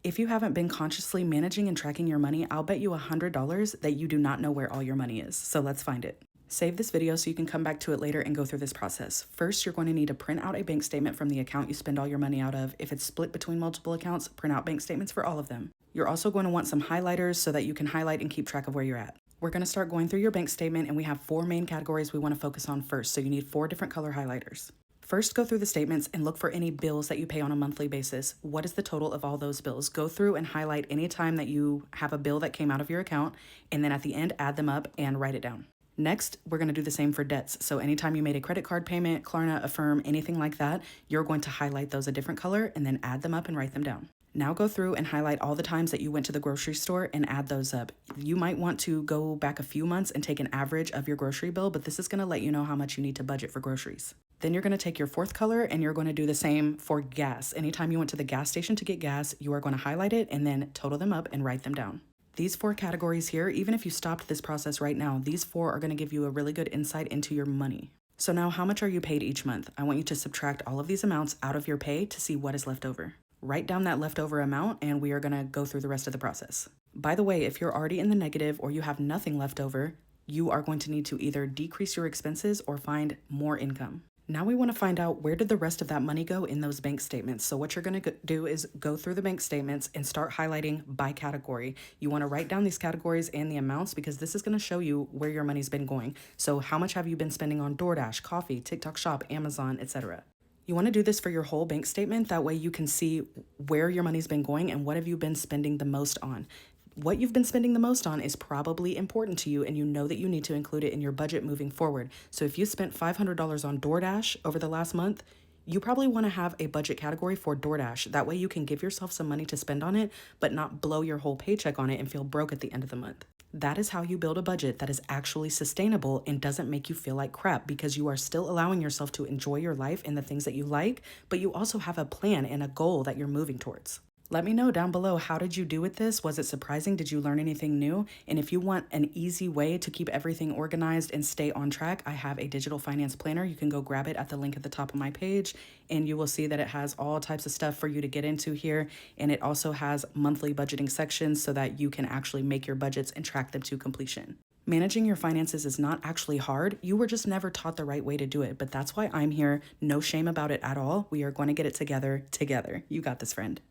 If you haven't been consciously managing and tracking your money, I'll bet you $100 that you do not know where all your money is. So let's find it. Save this video so you can come back to it later and go through this process. First, you're going to need to print out a bank statement from the account you spend all your money out of. If it's split between multiple accounts, print out bank statements for all of them. You're also going to want some highlighters so that you can highlight and keep track of where you're at. We're going to start going through your bank statement, and we have 4 main categories we want to focus on first, so you need 4 different color highlighters. First, go through the statements and look for any bills that you pay on a monthly basis. What is the total of all those bills? Go through and highlight any time that you have a bill that came out of your account, and then at the end, add them up and write it down. Next, we're going to do the same for debts. So anytime you made a credit card payment, Klarna, Affirm, anything like that, you're going to highlight those a different color and then add them up and write them down. Now go through and highlight all the times that you went to the grocery store and add those up. You might want to go back a few months and take an average of your grocery bill, but this is going to let you know how much you need to budget for groceries. Then you're going to take your 4th color and you're going to do the same for gas. Anytime you went to the gas station to get gas, you are going to highlight it and then total them up and write them down. These 4 categories here, even if you stopped this process right now, these 4 are going to give you a really good insight into your money. So now, how much are you paid each month? I want you to subtract all of these amounts out of your pay to see what is left over. Write down that leftover amount and we are going to go through the rest of the process. By the way, if you're already in the negative or you have nothing left over, you are going to need to either decrease your expenses or find more income. Now we want to find out, where did the rest of that money go in those bank statements? So what you're going to do is go through the bank statements and start highlighting by category. You want to write down these categories and the amounts because this is going to show you where your money's been going. So how much have you been spending on DoorDash, coffee, TikTok Shop, Amazon, etc.? You want to do this for your whole bank statement. That way you can see where your money's been going and what have you been spending the most on. What you've been spending the most on is probably important to you and you know that you need to include it in your budget moving forward. So if you spent $500 on DoorDash over the last month, you probably want to have a budget category for DoorDash. That way you can give yourself some money to spend on it, but not blow your whole paycheck on it and feel broke at the end of the month. That is how you build a budget that is actually sustainable and doesn't make you feel like crap, because you are still allowing yourself to enjoy your life and the things that you like, but you also have a plan and a goal that you're moving towards. Let me know down below, how did you do with this? Was it surprising? Did you learn anything new? And if you want an easy way to keep everything organized and stay on track, I have a digital finance planner. You can go grab it at the link at the top of my page, and you will see that it has all types of stuff for you to get into here. And it also has monthly budgeting sections so that you can actually make your budgets and track them to completion. Managing your finances is not actually hard. You were just never taught the right way to do it, but that's why I'm here. No shame about it at all. We are going to get it together. You got this, friend.